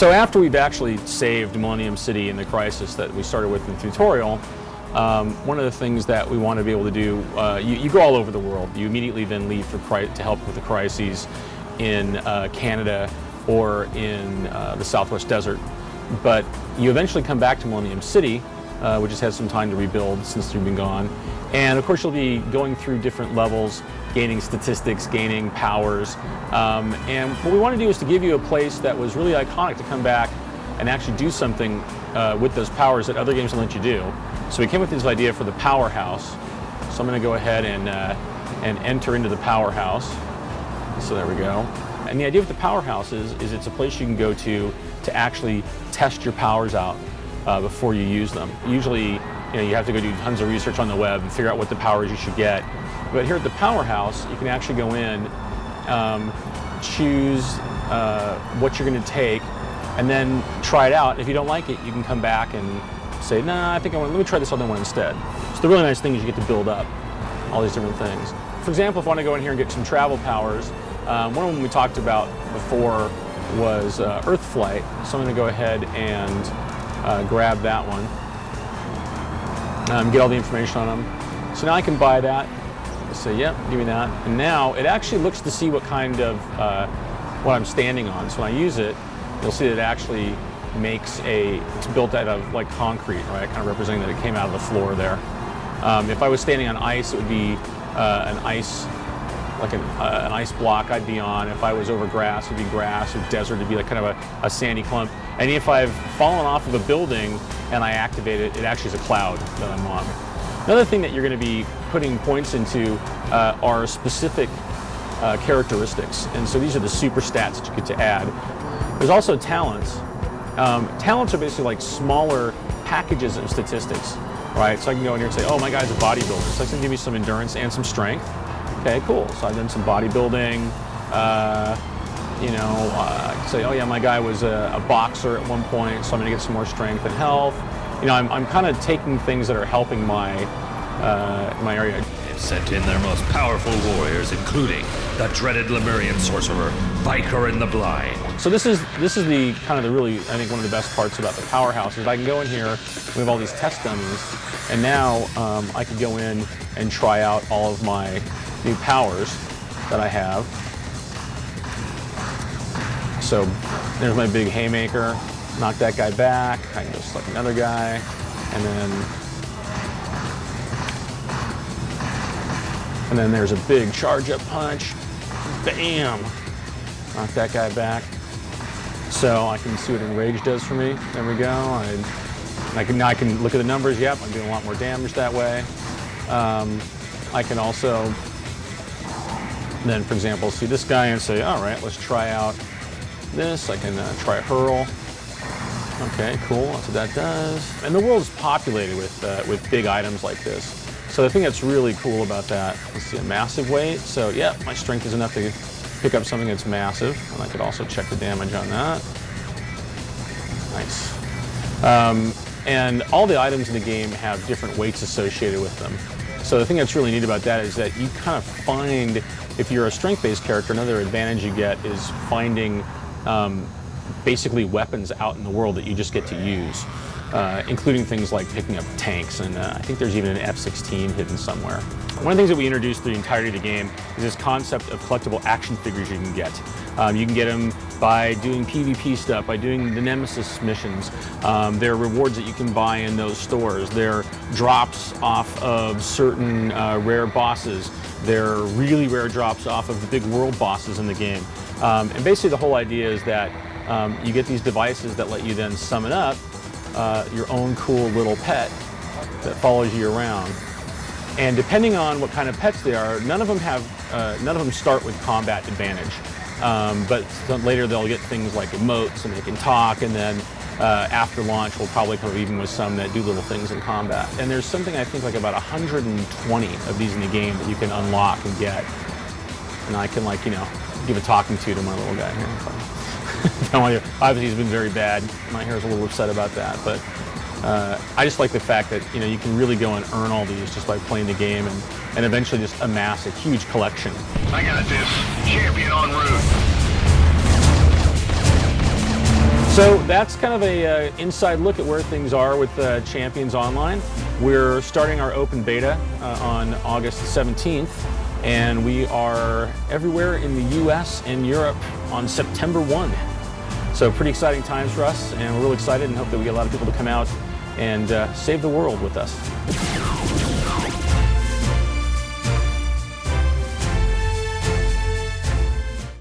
So after we've actually saved Millennium City in the crisis that we started with in the tutorial, one of the things that we want to be able to do, you go all over the world. You immediately then leave to help with the crises in Canada or in the Southwest Desert. But you eventually come back to Millennium City, which has had some time to rebuild since you've been gone. And of course you'll be going through different levels, gaining statistics, gaining powers. And what we want to do is to give you a place that was really iconic to come back and actually do something with those powers that other games don't let you do. So we came with this idea for the powerhouse. So I'm going to go ahead and enter into the powerhouse. So there we go. And the idea with the powerhouse is it's a place you can go to actually test your powers out before you use them. Usually, you have to go do tons of research on the web and figure out what the powers you should get. But here at the powerhouse, you can actually go in, choose what you're going to take, and then try it out. If you don't like it, you can come back and say, nah, I think let me try this other one instead. So the really nice thing is you get to build up all these different things. For example, if I want to go in here and get some travel powers, one of them we talked about before was Earth Flight. So I'm going to go ahead and grab that one. Get all the information on them. So now I can buy that. Say, yep, give me that. And now it actually looks to see what kind of, what I'm standing on. So when I use it, you'll see that it actually makes it's built out of like concrete, right? Kind of representing that it came out of the floor there. If I was standing on ice, it would be an ice block I'd be on. If I was over grass, it'd be grass, or desert, it'd be like kind of a sandy clump. And if I've fallen off of a building and I activate it, it actually is a cloud that I'm on. Another thing that you're going to be putting points into are specific characteristics. And so these are the super stats that you get to add. There's also talents. Talents are basically like smaller packages of statistics, right? So I can go in here and say, oh, my guy's a bodybuilder. So it's going to give me some endurance and some strength. Okay, cool. So I've done some bodybuilding. I can say, oh yeah, my guy was a boxer at one point, so I'm going to get some more strength and health. I'm kind of taking things that are helping my area. They've sent in their most powerful warriors, including the dreaded Lemurian sorcerer, Viker in the Blind. So this is the kind of the really, I think, one of the best parts about the powerhouse is I can go in here, we have all these test dummies, and now I can go in and try out all of my new powers that I have. So there's my big haymaker, knock that guy back, I can go select another guy, and then there's a big charge up punch, bam, knock that guy back. So I can see what Enrage does for me. There we go. I can look at the numbers. Yep, I'm doing a lot more damage that way. I can also then, for example, see this guy and say, all right, let's try out this. I can try Hurl. Okay, cool. That's what that does. And the world is populated with big items like this. So the thing that's really cool about that, let's see, a massive weight. So yeah, my strength is enough to pick up something that's massive. And I could also check the damage on that. Nice. And all the items in the game have different weights associated with them. So the thing that's really neat about that is that you kind of find, if you're a strength-based character, another advantage you get is finding basically weapons out in the world that you just get to use, including things like picking up tanks, and I think there's even an F-16 hidden somewhere. One of the things that we introduced through the entirety of the game is this concept of collectible action figures you can get. You can get them by doing PvP stuff, by doing the Nemesis missions. There are rewards that you can buy in those stores. There are drops off of certain rare bosses. There are really rare drops off of the big world bosses in the game. And basically the whole idea is that you get these devices that let you then summon up your own cool little pet that follows you around. And depending on what kind of pets they are, none of them start with combat advantage. But later they'll get things like emotes and they can talk, and then after launch we'll probably come even with some that do little things in combat. And there's something I think like about 120 of these in the game that you can unlock and get. And I can give a talking to my little guy here. Obviously he's been very bad. My hair's a little upset about that, but I just like the fact that you can really go and earn all these just by playing the game and eventually just amass a huge collection. I got this. Champion en route. So that's kind of a inside look at where things are with Champions Online. We're starting our open beta on August 17th, and we are everywhere in the US and Europe on September 1. So pretty exciting times for us, and we're really excited and hope that we get a lot of people to come out and save the world with us.